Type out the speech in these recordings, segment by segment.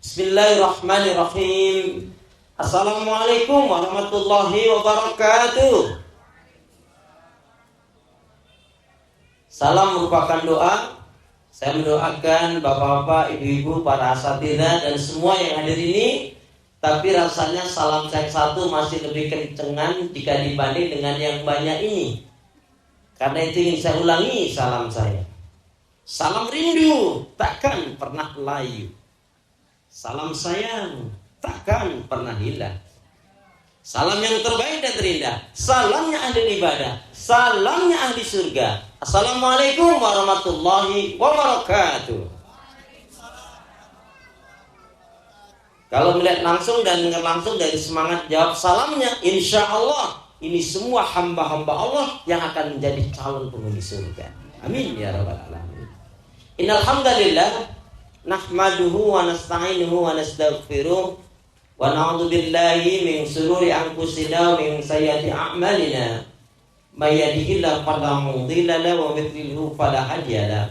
Bismillahirrahmanirrahim. Assalamualaikum warahmatullahi wabarakatuh. Salam merupakan doa. Saya mendoakan bapak-bapak, ibu-ibu, para asatidzah dan semua yang hadir ini. Tapi rasanya salam saya satu masih lebih kencengan jika dibanding dengan yang banyak ini. Karena itu ingin saya ulangi salam saya. Salam rindu takkan pernah layu. Salam sayang takkan pernah hilang. Salam yang terbaik dan terindah, salamnya ahli ibadah, salamnya ahli surga. Assalamualaikum warahmatullahi wabarakatuh. Kalau melihat langsung dan dengar langsung dari semangat jawab salamnya, insya Allah ini semua hamba-hamba Allah yang akan menjadi calon penghuni surga. Amin ya rabbal alamin. Innal hamdalillah nahmaduhu wa nasta'inuhu wa nastaghfiruh wa na'udzu billahi min shururi anfusina wa min sayyiati a'malina may yahdihillahu fala mudilla lahu wa may yudlil fala hadiya lahu.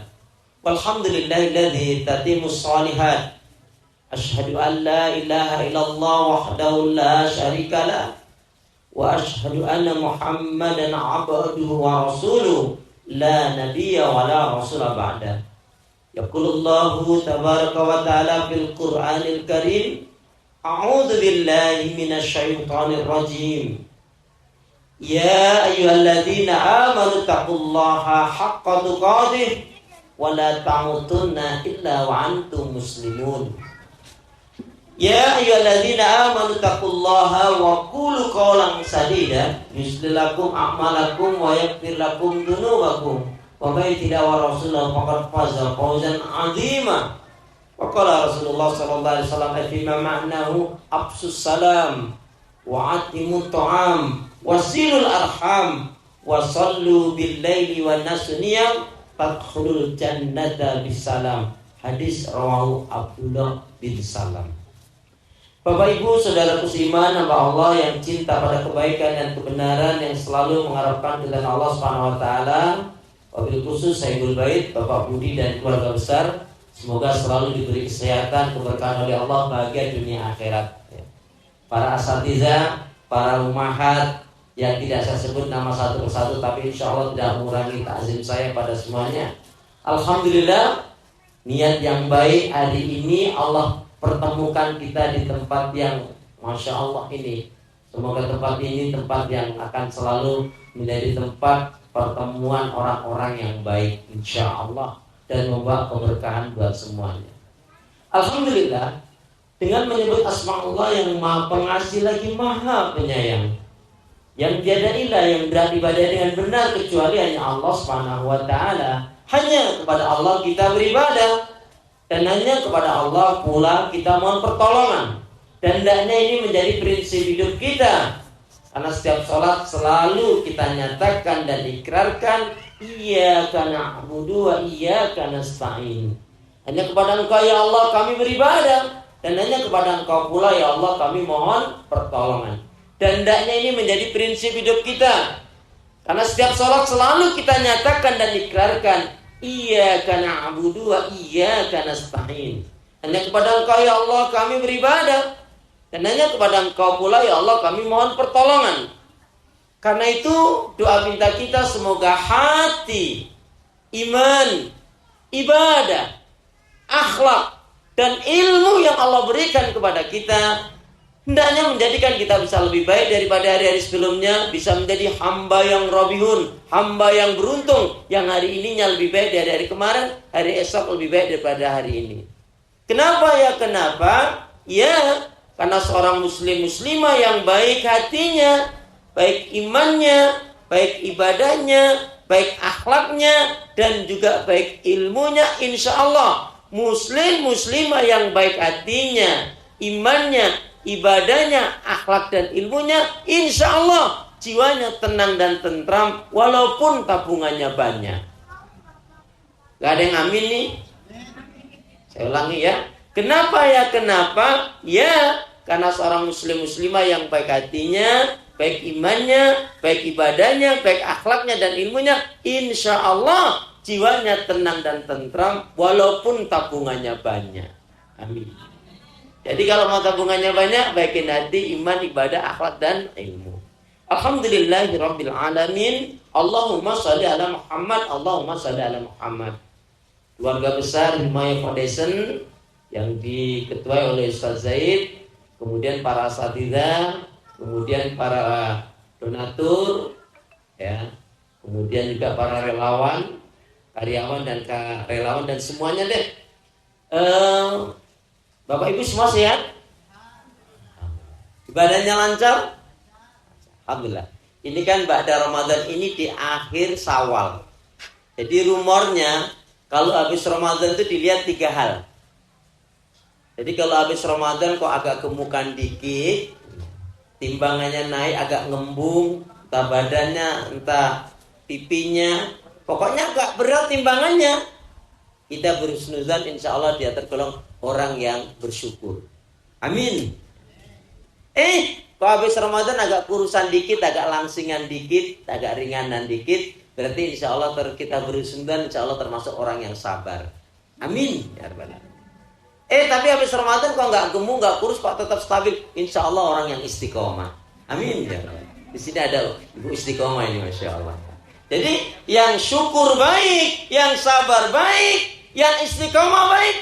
Walhamdulillahilladzi tatimmus shalihat. Asyhadu an la ilaha illallah wahdahu la syarika lah wa asyhadu anna Muhammadan 'abduhu wa rasuluh la nabiyya wa la rasula ba'da. Yaqulullahu tabaraka wa ta'ala fil Qur'anil Karim, a'udzu billahi minasy syaithanir rajim. Ya ayyuhalladzina amanu taqullaha haqqa tuqatih wa la tamutunna illa wa antum muslimun. Ya ayyuhalladzina amanu taqullaha wa qulu qawlan sadida yuslih lakum a'malakum wa yaghfir lakum dzunubakum. Wa may tidak wa rasulullah faqad faza fawzan 'azima. Wa qala Rasulullah sallallahu alaihi wasallam fima ma'nahu afsus salam wa atimut ta'am wasilul arham wa sallu bil laili wan nasu niyam tadkhulul jannata bisalam. Hadis rawahu Abdullah bin Salam. Bapak Ibu saudaraku seiman, hamba Allah yang cinta pada kebaikan dan kebenaran, yang selalu mengharapkan ridha Allah Subhanahu wa taala. Wabil khusus Sayyidul Bait, Bapak Budi dan keluarga besar, semoga selalu diberi kesehatan, keberkahan oleh Allah, bahagia dunia akhirat. Para asatidzah, para ummahat yang tidak saya sebut nama satu persatu, tapi insya Allah tidak mengurangi takzim saya pada semuanya. Alhamdulillah, niat yang baik hari ini Allah pertemukan kita di tempat yang Masya Allah ini. Semoga tempat ini tempat yang akan selalu menjadi tempat pertemuan orang-orang yang baik insya Allah dan membawa keberkahan buat semuanya. Alhamdulillah, dengan menyebut asma Allah yang maha pengasih lagi maha penyayang, yang tiada ilah yang beribadah dengan benar kecuali hanya Allah Subhanahu wa ta'ala. Hanya kepada Allah kita beribadah, dan hanya kepada Allah pula kita mohon pertolongan. Dan hendaknya ini menjadi prinsip hidup kita. Karena setiap sholat selalu kita nyatakan dan ikrarkan, iyyaka na'budu wa iyyaka nasta'in. Hanya kepada Engkau ya Allah kami beribadah, dan hanya kepada Engkau pula ya Allah kami mohon pertolongan. Dan hendaknya ini menjadi prinsip hidup kita. Karena setiap sholat selalu kita nyatakan dan ikrarkan, iyyaka na'budu wa iyyaka nasta'in. Hanya kepada Engkau ya Allah kami beribadah, dan hanya kepada Engkau pula ya Allah kami mohon pertolongan. Karena itu doa minta kita semoga hati, iman, ibadah, akhlak, dan ilmu yang Allah berikan kepada kita hendaknya menjadikan kita bisa lebih baik daripada hari-hari sebelumnya, bisa menjadi hamba yang robihun, hamba yang beruntung, yang hari ininya lebih baik dari hari kemarin, hari esok lebih baik daripada hari ini. Kenapa ya? Kenapa? Ya, karena seorang muslimah yang baik hatinya, baik imannya, baik ibadahnya, baik akhlaknya, dan juga baik ilmunya, insya Allah muslimah yang baik hatinya, imannya, ibadahnya, akhlak dan ilmunya, insya Allah jiwanya tenang dan tentram walaupun tabungannya banyak. Gak ada yang amin nih? Saya ulangi ya. Kenapa ya? Kenapa? Ya, karena seorang muslimah yang baik hatinya, baik imannya, baik ibadahnya, baik akhlaknya dan ilmunya, insya Allah jiwanya tenang dan tentram walaupun tabungannya banyak. Amin. Jadi kalau mau tabungannya banyak, baikin hati, iman, ibadah, akhlak dan ilmu. Alhamdulillahirabbil alamin. Allahumma shalli ala Muhammad, Allahumma shalli ala Muhammad. Keluarga besar Himayah Foundation yang diketuai oleh Ustaz Zaid, kemudian para asatidzah, kemudian para donatur, ya, kemudian juga para relawan, karyawan dan relawan dan semuanya deh. Bapak Ibu semua sehat? Ibadahnya lancar? Alhamdulillah. Ini kan ba'da Ramadan ini di akhir Syawal. Jadi rumornya kalau habis Ramadan itu dilihat 3 hal. Jadi kalau habis Ramadan kok agak gemukan dikit, timbangannya naik agak ngembung, entah badannya, entah pipinya, pokoknya agak berat timbangannya. Kita berhusnuzan, insya Allah dia tergolong orang yang bersyukur. Amin. Kok habis Ramadan agak kurusan dikit, agak langsingan dikit, agak ringanan dikit, berarti insya Allah kita berhusnuzan, insya Allah termasuk orang yang sabar. Amin. Ya Rabbal Alamin. Tapi habis Ramadan kok nggak gemuk, nggak kurus, kok tetap stabil, insya Allah orang yang istiqomah. Amin. Ya Rabbal Alamin. Di sini ada ibu istiqomah ini, masya Allah. Jadi yang syukur baik, yang sabar baik, yang istiqomah baik.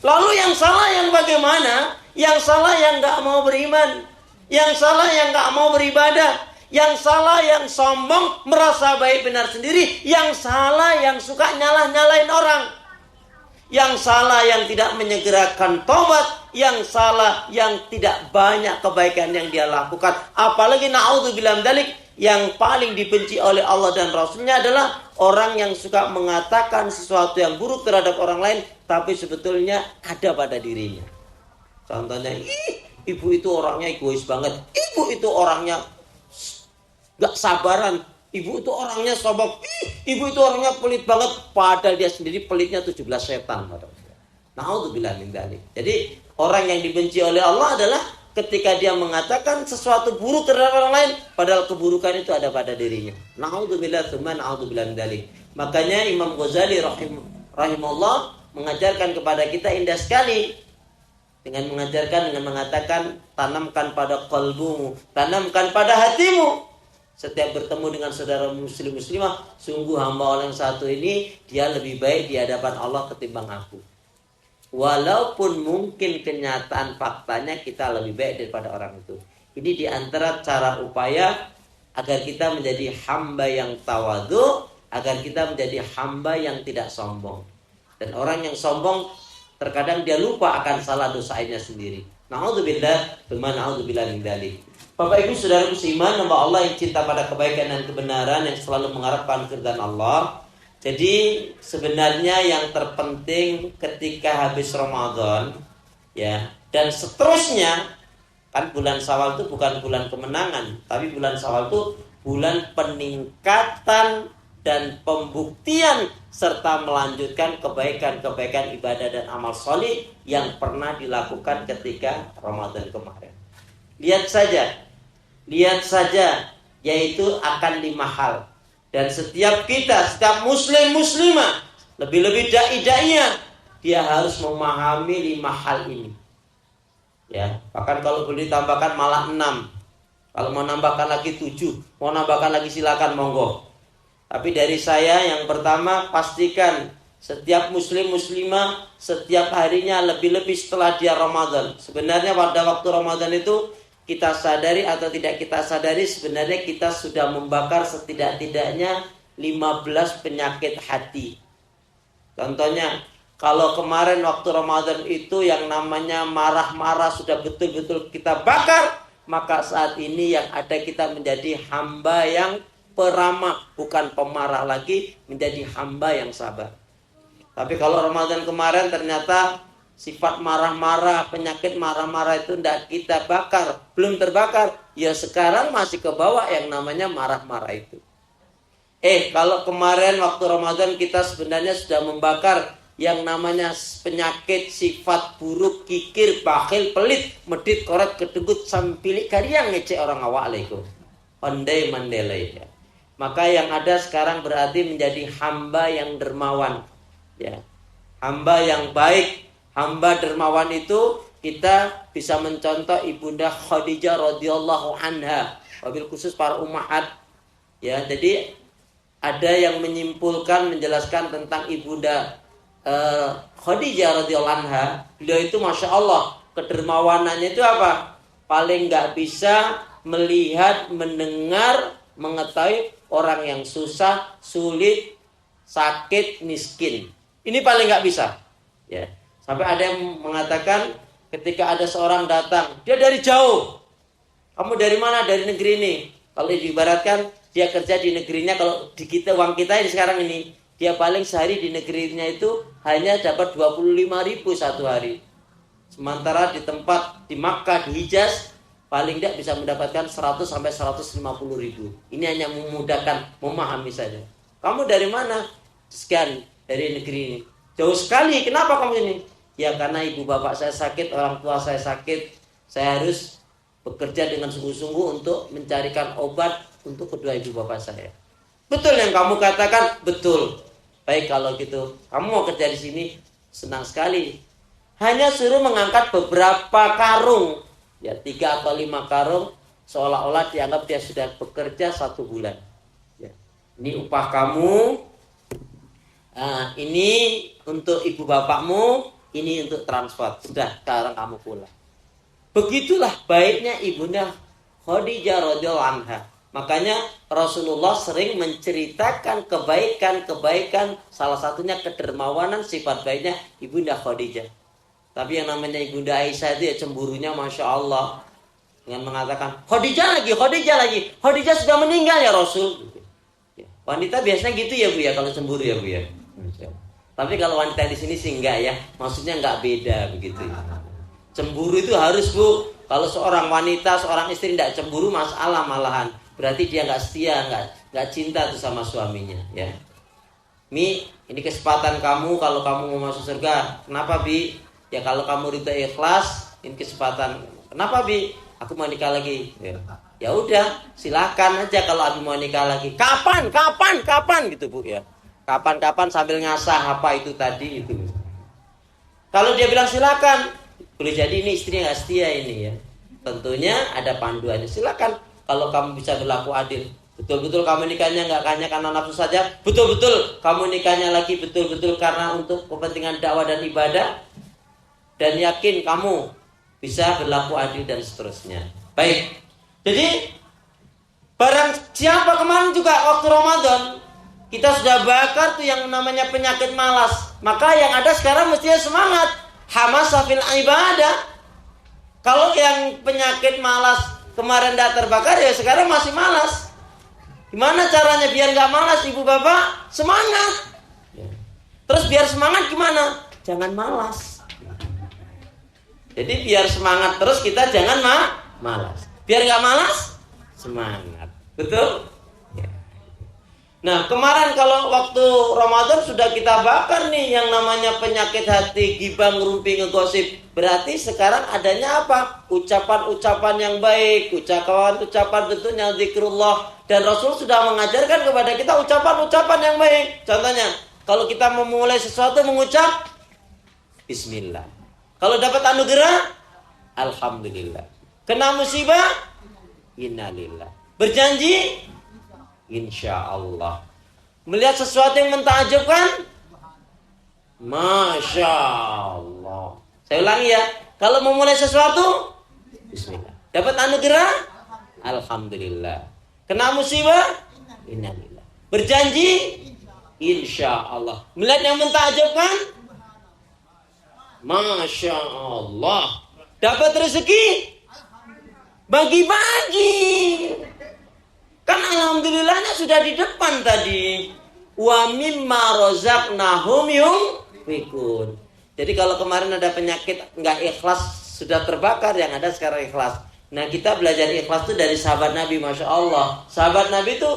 Lalu yang salah yang bagaimana? Yang salah yang gak mau beriman, yang salah yang gak mau beribadah, yang salah yang sombong, merasa baik benar sendiri, yang salah yang suka nyalah-nyalain orang, yang salah yang tidak menyegerakan tobat, yang salah yang tidak banyak kebaikan yang dia lakukan. Apalagi na'udzubillah min dzalik, yang paling dibenci oleh Allah dan Rasulnya adalah orang yang suka mengatakan sesuatu yang buruk terhadap orang lain, tapi sebetulnya ada pada dirinya. Contohnya, ibu itu orangnya egois banget, ibu itu orangnya gak sabaran, ibu itu orangnya sombong, ibu itu orangnya pelit banget, padahal dia sendiri pelitnya 17 setan. Na'udzubillah min dzalik. Jadi orang yang dibenci oleh Allah adalah ketika dia mengatakan sesuatu buruk terhadap orang lain, padahal keburukan itu ada pada dirinya. Na'udzubillah tsumma na'udzubillah min dzalik. Makanya Imam Ghazali rahimahullah mengajarkan kepada kita indah sekali dengan mengatakan tanamkan pada qalbumu, tanamkan pada hatimu. Setiap bertemu dengan saudara muslim muslimah, sungguh hamba Allah yang satu ini dia lebih baik di hadapan Allah ketimbang aku. Walaupun mungkin kenyataan faktanya kita lebih baik daripada orang itu. Ini diantara cara upaya agar kita menjadi hamba yang tawadhu, agar kita menjadi hamba yang tidak sombong. Dan orang yang sombong terkadang dia lupa akan salah dosanya sendiri. Na'udzubillah, tsumma na'udzubillah min dzalik. Bapak Ibu Saudaraku seiman, hamba Allah yang cinta pada kebaikan dan kebenaran, yang selalu mengharapkan keridhaan Allah. Jadi sebenarnya yang terpenting ketika habis Ramadan, ya, dan seterusnya, kan bulan Syawal itu bukan bulan kemenangan, tapi bulan Syawal itu bulan peningkatan dan pembuktian serta melanjutkan kebaikan-kebaikan ibadah dan amal solih yang pernah dilakukan ketika Ramadan kemarin. Lihat saja, yaitu akan 5 hal. Dan setiap kita, setiap muslim muslimah, lebih-lebih dai-dainya, dia harus memahami 5 hal ini. Ya, bahkan kalau boleh ditambahkan malah 6. Kalau mau nambahkan lagi 7, mau nambahkan lagi silakan monggo. Tapi dari saya yang pertama, pastikan setiap muslim muslimah setiap harinya, lebih-lebih setelah dia Ramadan. Sebenarnya pada waktu Ramadan itu kita sadari atau tidak kita sadari, sebenarnya kita sudah membakar setidak-tidaknya 15 penyakit hati. Contohnya, kalau kemarin waktu Ramadan itu yang namanya marah-marah sudah betul-betul kita bakar, maka saat ini yang ada kita menjadi hamba yang peramah, bukan pemarah lagi, menjadi hamba yang sabar. Tapi kalau Ramadan kemarin ternyata sifat marah-marah, penyakit marah-marah itu tidak kita bakar, belum terbakar, ya sekarang masih ke bawah yang namanya marah-marah itu. Kalau kemarin waktu Ramadan kita sebenarnya sudah membakar yang namanya penyakit sifat buruk, kikir, bakhil, pelit, medit, koret, kedegut, sampilik, kariang, ngecek orang awak alaikum. Pandai mandelai. Maka yang ada sekarang berarti menjadi hamba yang dermawan. Ya. Hamba yang baik, hamba dermawan itu kita bisa mencontoh Ibunda Khadijah radhiyallahu anha, wabil khusus para ummahat. Ya, jadi ada yang menyimpulkan, menjelaskan tentang Ibunda Khadijah radhiyallahu anha. Beliau itu masya Allah, kedermawanannya itu apa? Paling nggak bisa melihat, mendengar, mengetahui orang yang susah, sulit, sakit, miskin. Ini paling nggak bisa. Ya, sampai ada yang mengatakan ketika ada seorang datang, dia dari jauh. Kamu dari mana? Dari negeri ini. Kalau diibaratkan dia kerja di negerinya, kalau di kita uang kita ini sekarang ini, dia paling sehari di negerinya itu hanya dapat 25.000 satu hari. Sementara di tempat di Makkah, di Hijaz, paling tidak bisa mendapatkan 100 sampai 150.000. Ini hanya memudahkan, memahami saja. Kamu dari mana? Sekian, dari negeri ini. Jauh sekali. Kenapa kamu ini? Ya karena ibu bapak saya sakit, orang tua saya sakit. Saya harus bekerja dengan sungguh-sungguh untuk mencarikan obat untuk kedua ibu bapak saya. Betul yang kamu katakan, betul. Baik kalau gitu, kamu mau kerja di sini, senang sekali. Hanya suruh mengangkat beberapa karung, ya 3 atau 5 karung, seolah-olah dianggap dia sudah bekerja 1 bulan. Ya. Ini upah kamu, ini untuk ibu bapakmu, ini untuk transport. Sudah, sekarang kamu pulang. Begitulah baiknya Ibunda Khadijah radhiyallahu anha. Makanya Rasulullah sering menceritakan kebaikan-kebaikan, salah satunya kedermawanan sifat baiknya Ibunda Khadijah. Tapi yang namanya Ibunda Aisyah itu ya cemburunya Masya Allah. Dengan mengatakan, Khadijah lagi. Khadijah sudah meninggal ya Rasul. Wanita biasanya gitu ya Bu ya, kalau cemburu ya Bu ya. Tapi kalau wanita di sini sih enggak ya. Maksudnya enggak beda begitu ya. Cemburu itu harus Bu. Kalau seorang wanita, seorang istri enggak cemburu, masalah malahan. Berarti dia enggak setia, enggak cinta tuh sama suaminya ya. Mi, ini kesempatan kamu kalau kamu mau masuk surga. Kenapa Bi? Ya kalau kamu ridho ikhlas, ini kesempatan. Kenapa Bi? Aku mau nikah lagi. Ya udah, silakan aja kalau Abi mau nikah lagi. Kapan gitu Bu ya. Kapan sambil ngasah apa itu tadi itu. Kalau dia bilang silakan, boleh jadi ini istrinya nggak setia ini ya. Tentunya ada panduannya. Silakan kalau kamu bisa berlaku adil. Betul-betul kamu nikahnya nggak hanya karena nafsu saja. Betul-betul kamu nikahnya lagi betul-betul karena untuk kepentingan dakwah dan ibadah. Dan yakin kamu bisa berlaku adil dan seterusnya. Baik. Jadi barang siapa kemarin juga waktu Ramadan kita sudah bakar tuh yang namanya penyakit malas. Maka yang ada sekarang mestinya semangat. Hamasah fil ibadah. Kalau yang penyakit malas kemarin tidak terbakar ya sekarang masih malas. Gimana caranya biar gak malas ibu bapak? Semangat. Terus biar semangat gimana? Jangan malas. Jadi biar semangat terus kita jangan malas. Biar gak malas, semangat. Betul? Ya. Nah kemarin kalau waktu Ramadan sudah kita bakar nih yang namanya penyakit hati, ghibah, ngerumpi, ngegosip. Berarti sekarang adanya apa? Ucapan-ucapan yang baik, ucapan bentuknya zikrullah. Dan Rasul sudah mengajarkan kepada kita ucapan-ucapan yang baik. Contohnya, kalau kita memulai sesuatu mengucap Bismillah. Kalau dapat anugerah, Alhamdulillah. Kena musibah, Innalillah. Berjanji, Insya Allah. Melihat sesuatu yang mentakjubkan, Masya Allah. Saya ulangi ya. Kalau memulai sesuatu, Bismillah. Dapat anugerah, Alhamdulillah. Kena musibah, Innalillah. Berjanji, Insya Allah. Melihat yang mentakjubkan, Masya Allah. Dapat rezeki, bagi-bagi. Kan alhamdulillahnya sudah di depan tadi. Wa mimma razaqnahum yunfiqun. Jadi kalau kemarin ada penyakit enggak ikhlas sudah terbakar, yang ada sekarang ikhlas. Nah kita belajar ikhlas itu dari sahabat Nabi, Masya Allah. Sahabat Nabi itu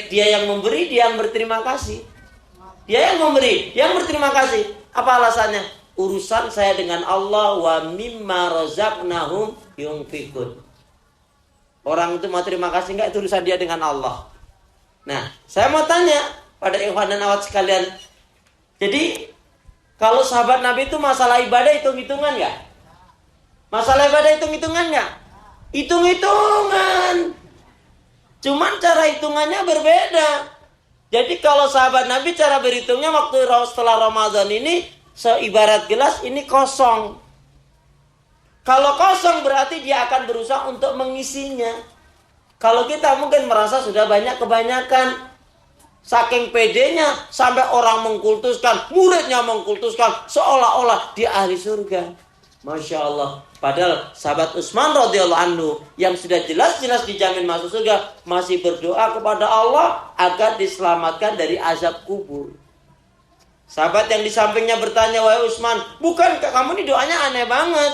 dia yang memberi, dia yang berterima kasih. Dia yang memberi, dia yang berterima kasih. Apa alasannya? Urusan saya dengan Allah, wa mimma razaqnahum yunfiqun. Orang itu mau terima kasih enggak, itu urusan dia dengan Allah. Nah, saya mau tanya pada ikhwan dan akhwat sekalian. Jadi, kalau sahabat Nabi itu masalah ibadah hitung-hitungan enggak? Masalah ibadah hitung-hitungan nggak? Hitung-hitungan. Cuman cara hitungannya berbeda. Jadi kalau sahabat Nabi cara berhitungnya waktu setelah Ramadan ini seibarat gelas ini kosong. Kalau kosong berarti dia akan berusaha untuk mengisinya. Kalau kita mungkin merasa sudah banyak kebanyakan. Saking pedenya sampai orang mengkultuskan, muridnya mengkultuskan seolah-olah dia ahli surga. Masya Allah. Padahal sahabat Utsman radhiyallahu anhu yang sudah jelas-jelas dijamin masuk surga masih berdoa kepada Allah agar diselamatkan dari azab kubur. Sahabat yang di sampingnya bertanya, wahai Utsman, bukankah kamu ini doanya aneh banget?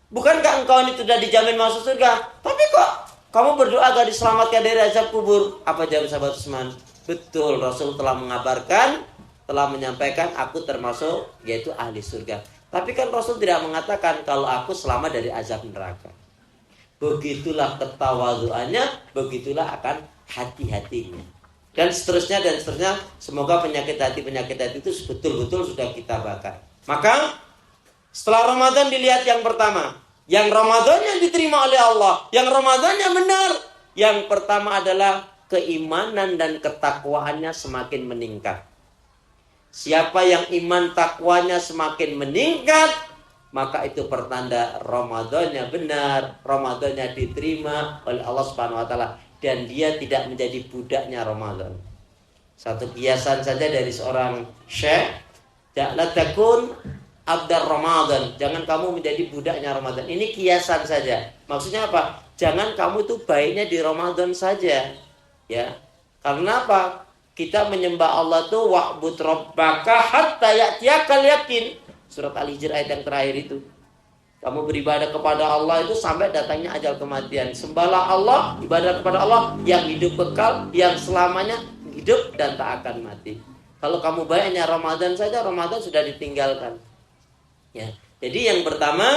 Bukankah engkau ini sudah dijamin masuk surga? Tapi kok kamu berdoa agar diselamatkan dari azab kubur? Apa jawab sahabat Utsman? Betul, Rasul telah mengabarkan, telah menyampaikan aku termasuk yaitu ahli surga. Tapi kan Rasul tidak mengatakan kalau aku selamat dari azab neraka. Begitulah ketawaduannya, begitulah akan hati-hatinya. Dan seterusnya. Semoga penyakit hati itu betul-betul sudah kita bakar. Maka setelah Ramadan dilihat yang pertama. Yang Ramadannya diterima oleh Allah. Yang Ramadannya benar. Yang pertama adalah keimanan dan ketakwaannya semakin meningkat. Siapa yang iman takwanya semakin meningkat, maka itu pertanda Ramadannya benar, Ramadannya diterima oleh Allah Subhanahu wa taala dan dia tidak menjadi budaknya Ramadan. Satu kiasan saja dari seorang syekh, la takun abdar Ramadan, jangan kamu menjadi budaknya Ramadan. Ini kiasan saja. Maksudnya apa? Jangan kamu tuh baiknya di Ramadan saja. Ya, karena apa? Kita menyembah Allah tuh wa'bud rabbaka hatta ya'tiyakal yakin. Surat Al-Hijr ayat yang terakhir itu. Kamu beribadah kepada Allah itu sampai datangnya ajal kematian. Sembahlah Allah, ibadah kepada Allah yang hidup kekal, yang selamanya hidup dan tak akan mati. Kalau kamu baiknya Ramadan saja, Ramadan sudah ditinggalkan. Ya. Jadi yang pertama,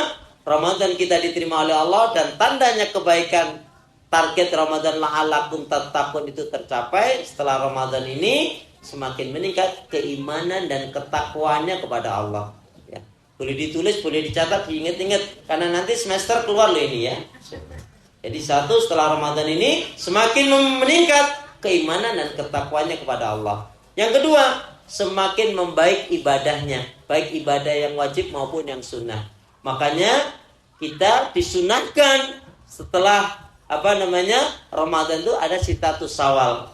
Ramadan kita diterima oleh Allah dan tandanya kebaikan. Target Ramadan la'alakum tattaqun itu tercapai. Setelah Ramadan ini semakin meningkat keimanan dan ketakwaannya kepada Allah. Ya. Boleh ditulis, boleh dicatat, diingat-ingat. Karena nanti semester keluar loh ini ya. Jadi satu, setelah Ramadan ini semakin meningkat keimanan dan ketakwaannya kepada Allah. Yang kedua, semakin membaik ibadahnya. Baik ibadah yang wajib maupun yang sunnah. Makanya kita disunahkan setelah Ramadan itu ada sitatus Syawal.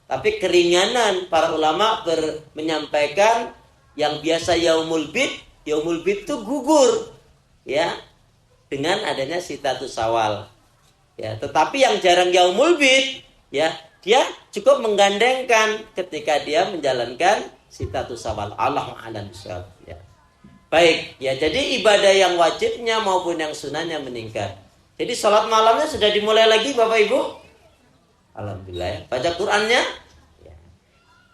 Tapi keringanan para ulama menyampaikan yang biasa yaumul bid itu gugur ya dengan adanya sitatus Syawal. Ya, tetapi yang jarang yaumul bid ya, dia cukup menggandengkan ketika dia menjalankan sitatus Syawal. Allahu a'lam bishawab ya. Baik, ya jadi ibadah yang wajibnya maupun yang sunahnya meningkat. Jadi sholat malamnya sudah dimulai lagi Bapak Ibu? Alhamdulillah ya. Baca Qur'annya? Ya.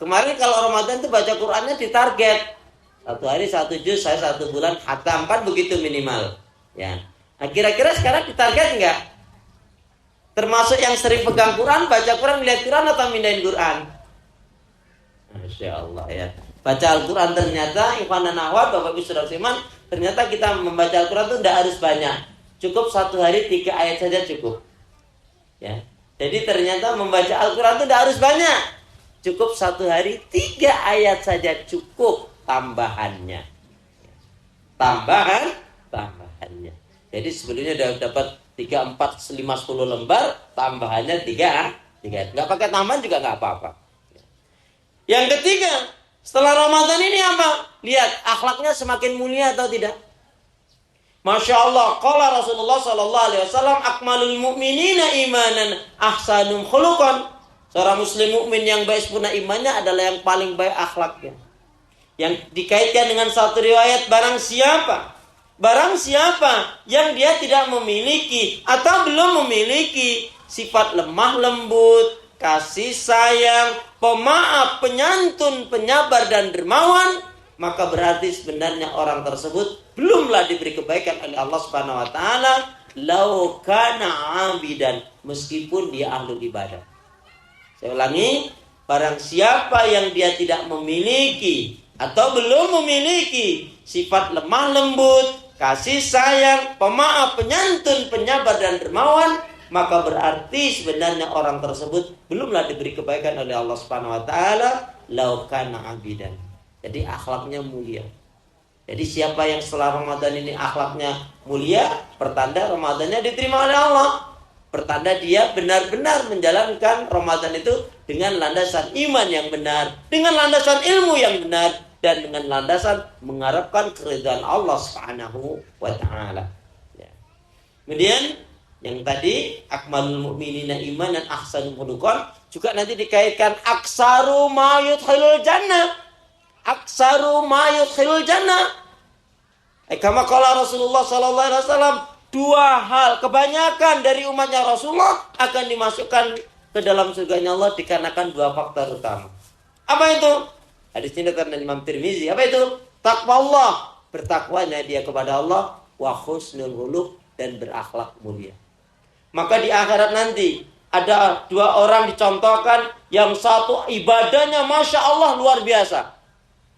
Kemarin kalau Ramadan itu baca Qur'annya ditarget. Satu hari 1 juz, saya 1 bulan khatam, kan begitu minimal. Ya. Nah, kira-kira sekarang ditarget enggak? Termasuk yang sering pegang Qur'an, baca Qur'an, lihat Qur'an atau mindahin Qur'an? Masya Allah ya. Baca Al-Qur'an ternyata, ikhwan dan akhwat, Bapak Ibu Saudara Iman, ternyata kita membaca Al-Qur'an itu tidak harus banyak. Cukup 1 hari 3 ayat saja cukup. Ya. Jadi ternyata membaca Al-Quran itu tidak harus banyak. Cukup 1 hari 3 ayat saja cukup tambahannya. Tambahannya. Jadi sebelumnya sudah dapat 3, 4, 5, 10 lembar. Tambahannya 3. Nggak pakai tambahan juga nggak apa-apa. Yang ketiga, setelah Ramadan ini apa? Lihat akhlaknya semakin mulia atau tidak? Masya Allah, qala Rasulullah sallallahu alaihi wasallam, akmalul mu'minina imanan ahsanum khuluqan. Seorang muslim mukmin yang baik sempurna imannya adalah yang paling baik akhlaknya. Yang dikaitkan dengan satu riwayat, barang siapa yang dia tidak memiliki atau belum memiliki sifat lemah lembut, kasih sayang, pemaaf, penyantun, penyabar dan dermawan, maka berarti sebenarnya orang tersebut belumlah diberi kebaikan oleh Allah Subhanahu wa taala, lau kana abidan, meskipun dia ahlul ibadah. Saya ulangi, barang siapa yang dia tidak memiliki atau belum memiliki sifat lemah lembut, kasih sayang, pemaaf, penyantun, penyabar dan dermawan, maka berarti sebenarnya orang tersebut belumlah diberi kebaikan oleh Allah Subhanahu wa taala, lau kana abidan. Jadi akhlaknya mulia. Jadi siapa yang setelah Ramadan ini akhlaknya mulia, pertanda Ramadannya diterima oleh Allah. Pertanda dia benar-benar menjalankan Ramadan itu dengan landasan iman yang benar, dengan landasan ilmu yang benar, dan dengan landasan mengharapkan keridhaan Allah Subhanahu wa taala. Ya. Kemudian yang tadi akmalul mu'minina imanan ahsanul khuluqan juga nanti dikaitkan aksaru ma yudkhilul jannah. Aksaru ma yudkhilul jannah. Kama qala Rasulullah sallallahu alaihi wasallam, dua hal kebanyakan dari umatnya Rasulullah akan dimasukkan ke dalam surganya Allah dikarenakan dua faktor utama. Apa itu? Hadis ini dari Imam Tirmizi. Apa itu? Takwa Allah, bertakwanya dia kepada Allah, wa husnul khuluq, dan berakhlak mulia. Maka di akhirat nanti ada dua orang dicontohkan, yang satu ibadahnya Masya Allah luar biasa,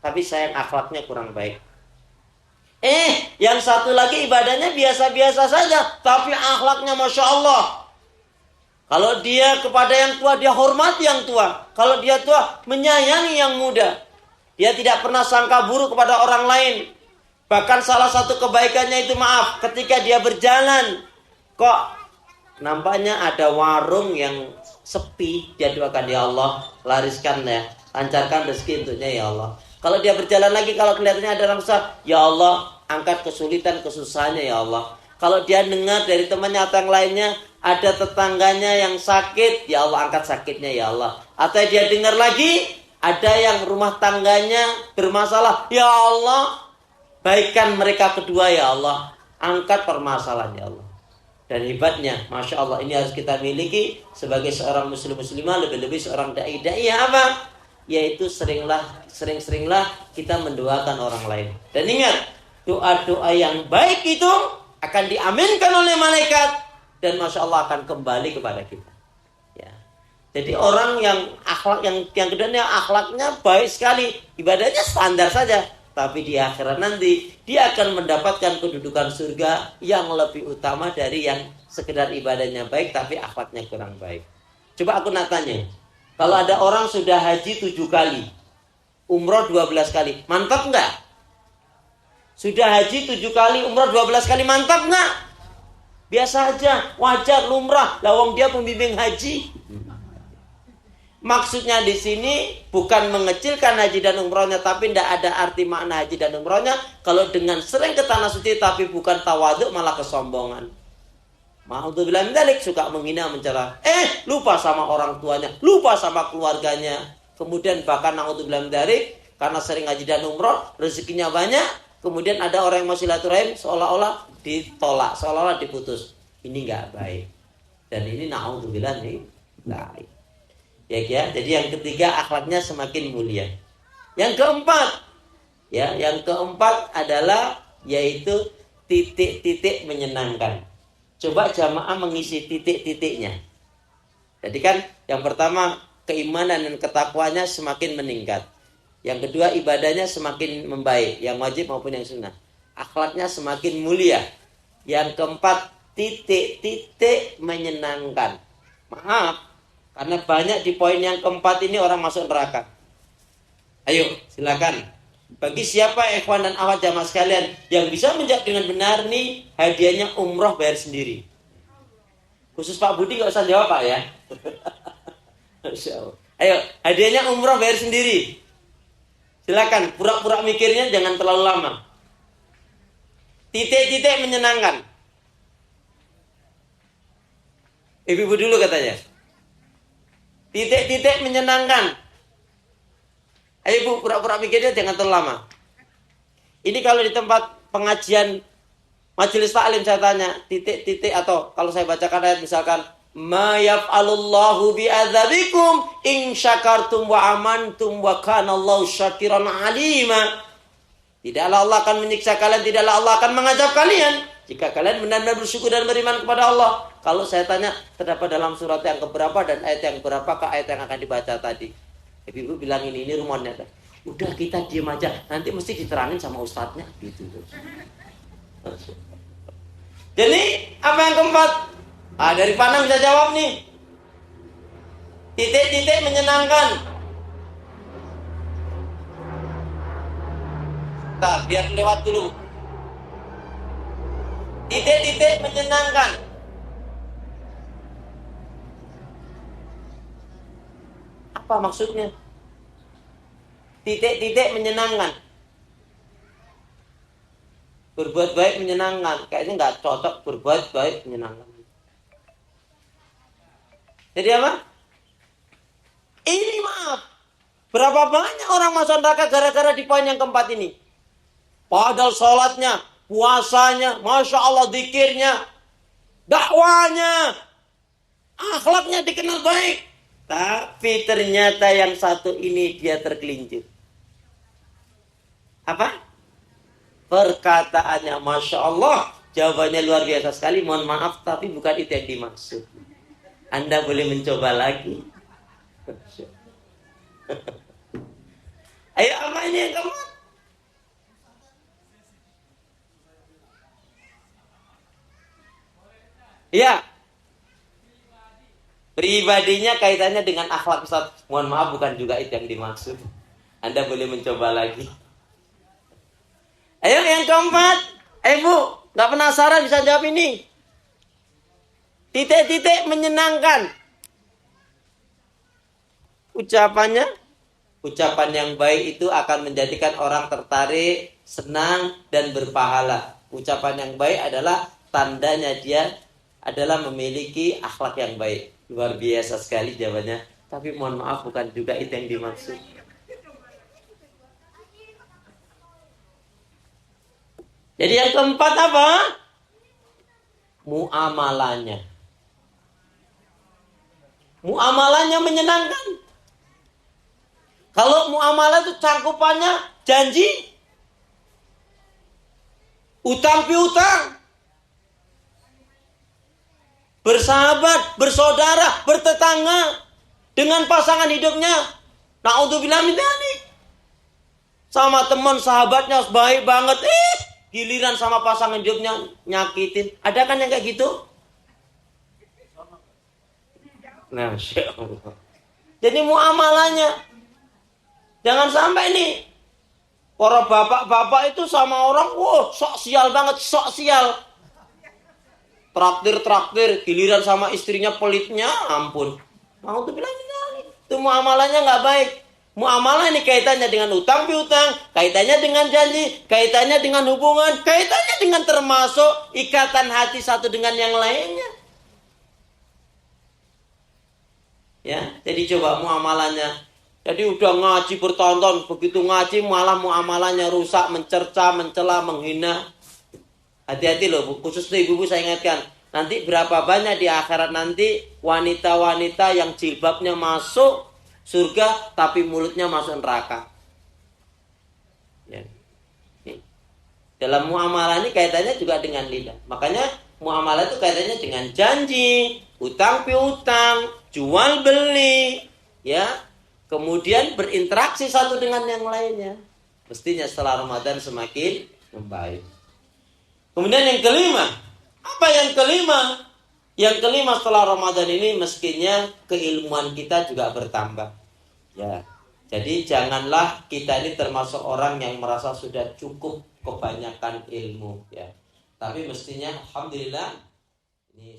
tapi sayang akhlaknya kurang baik. Yang satu lagi ibadahnya biasa-biasa saja, tapi akhlaknya Masya Allah. Kalau dia kepada yang tua, dia hormati yang tua. Kalau dia tua, menyayangi yang muda. Dia tidak pernah sangka buruk kepada orang lain. Bahkan salah satu kebaikannya itu, maaf, ketika dia berjalan, kok nampaknya ada warung yang sepi, dia doakan, ya Allah, lariskan ya, lancarkan rezeki untuknya ya Allah. Kalau dia berjalan lagi, kalau kelihatannya ada orang susah, ya Allah, angkat kesulitan kesusahannya ya Allah. Kalau dia dengar dari temannya atau yang lainnya, ada tetangganya yang sakit, ya Allah, angkat sakitnya ya Allah. Atau dia dengar lagi, ada yang rumah tangganya bermasalah, ya Allah, baikkan mereka kedua ya Allah, angkat permasalahan ya Allah. Dan hebatnya, Masya Allah, ini harus kita miliki sebagai seorang muslimah, lebih-lebih seorang da'i apa? Yaitu sering-seringlah kita mendoakan orang lain. Dan ingat, doa-doa yang baik itu akan diaminkan oleh malaikat, dan Masya Allah akan kembali kepada kita. Ya. Jadi orang yang akhlak yang keduanya akhlaknya baik sekali, ibadahnya standar saja, tapi di akhirat nanti dia akan mendapatkan kedudukan surga yang lebih utama dari yang sekedar ibadahnya baik tapi akhlaknya kurang baik. Coba aku nak tanya, kalau ada orang sudah haji 7 kali, umroh 12 kali, mantap enggak? Sudah haji 7 kali, umroh 12 kali, mantap enggak? Biasa aja, wajar, lumrah. Lawang dia pembimbing haji. Maksudnya di sini bukan mengecilkan haji dan umrohnya, tapi tidak ada arti makna haji dan umrohnya kalau dengan sering ke tanah suci tapi bukan tawaduk, malah kesombongan. Ma'udzubillah min dzalik, suka menghina, mencela. Lupa sama orang tuanya, lupa sama keluarganya. Kemudian bahkan na'udzubillah min dzalik, karena sering haji dan umroh, rezekinya banyak. Kemudian ada orang yang mau silaturahim seolah-olah ditolak, seolah-olah diputus. Ini enggak baik. Dan ini na'udzubillah nih baik. Ya. Jadi yang ketiga, akhlaknya semakin mulia. Yang keempat adalah yaitu titik-titik menyenangkan. Coba jamaah mengisi titik-titiknya. Jadi kan yang pertama, keimanan dan ketakwanya semakin meningkat. Yang kedua, ibadahnya semakin membaik, yang wajib maupun yang sunnah. Akhlaknya semakin mulia. Yang keempat, titik-titik menyenangkan. Maaf, karena banyak di poin yang keempat ini orang masuk neraka. Ayo, silakan. Bagi siapa ikhwan dan akhwat jamaah sekalian yang bisa menjawab dengan benar nih, hadiahnya umroh bayar sendiri. Khusus Pak Budi gak usah jawab Pak ya. Ayo, hadiahnya umroh bayar sendiri. Silakan, pura-pura mikirnya jangan terlalu lama. Titik-titik menyenangkan. Ibu-ibu dulu katanya. Titik-titik menyenangkan. Ayo Bu, pura-pura mikirnya jangan terlalu lama. Ini kalau di tempat pengajian majelis taklim saya tanya, titik-titik, atau kalau saya bacakan ayat misalkan, ma yaf'alullahu bi'adzabikum in syakartum wa amantum wa kanallahu syakiran alima. Tidaklah Allah akan menyiksa kalian, tidaklah Allah akan mengazab kalian jika kalian benar-benar bersyukur dan beriman kepada Allah. Kalau saya tanya, terdapat dalam surat yang keberapa dan ayat yang berapakah ayat yang akan dibaca tadi? Ibu bilang ini rumonnya. Udah kita diam aja, nanti mesti diterangin sama ustadznya gitu. Jadi apa yang keempat? Dari Panang bisa jawab nih. Titik-titik menyenangkan. Biar lewat dulu. Titik-titik menyenangkan. Apa maksudnya? Titik-titik menyenangkan. Berbuat baik menyenangkan. Kayaknya nggak cocok berbuat baik menyenangkan. Jadi apa? Ini maaf. Berapa banyak orang masuk neraka gara-gara di poin yang keempat ini? Padahal sholatnya, puasanya, Masya Allah zikirnya, dakwanya, akhlaknya dikenal baik. Tapi ternyata yang satu ini dia tergelincir. Apa? Perkataannya Masya Allah, jawabannya luar biasa sekali. Mohon maaf, tapi bukan itu yang dimaksud. Anda boleh mencoba lagi. Ayo, apa ini yang keempat? Ya, pribadinya kaitannya dengan akhlak, Ustaz. Mohon maaf, bukan juga itu yang dimaksud. Anda boleh mencoba lagi. Ayo yang keempat. Bu, gak penasaran bisa jawab ini? Titik-titik menyenangkan. Ucapan yang baik itu akan menjadikan orang tertarik, senang, dan berpahala. Ucapan yang baik adalah tandanya dia adalah memiliki akhlak yang baik. Luar biasa sekali jawabannya. Tapi mohon maaf, bukan juga itu yang dimaksud. Jadi yang keempat apa? Muamalahnya. Muamalahnya menyenangkan. Kalau muamalah itu cangkupannya janji, utang piutang, bersahabat, bersaudara, bertetangga dengan pasangan hidupnya. Na'udzubillah min dzalik. Sama teman sahabatnya baik banget, giliran sama pasangan hidupnya nyakitin. Ada kan yang kayak gitu? Nah, Masya Allah. Jadi muamalahnya jangan sampai nih para bapak-bapak itu sama orang, sok sial banget, sok sial. Traktir, giliran sama istrinya pelitnya, ampun. Mau tuh bilang itu muamalahnya nggak baik. Muamalah ini kaitannya dengan utang piutang, kaitannya dengan janji, kaitannya dengan hubungan, kaitannya dengan termasuk ikatan hati satu dengan yang lainnya. Ya, jadi coba muamalahnya. Jadi udah ngaji bertonton, begitu ngaji malah muamalahnya rusak, mencerca, mencela, menghina. Hati-hati loh, khususnya ibu-ibu saya ingatkan. Nanti berapa banyak di akhirat nanti wanita-wanita yang jilbabnya masuk surga tapi mulutnya masuk neraka. Ya. Dalam muamalah ini kaitannya juga dengan lidah. Makanya muamalah itu kaitannya dengan janji, utang piutang, jual beli, ya. Kemudian berinteraksi satu dengan yang lainnya. Mestinya setelah Ramadan semakin membaik. Kemudian yang kelima, apa yang kelima? Yang kelima setelah Ramadan ini mestinya keilmuan kita juga bertambah. Ya. Jadi janganlah kita ini termasuk orang yang merasa sudah cukup kebanyakan ilmu, ya. Tapi mestinya alhamdulillah ini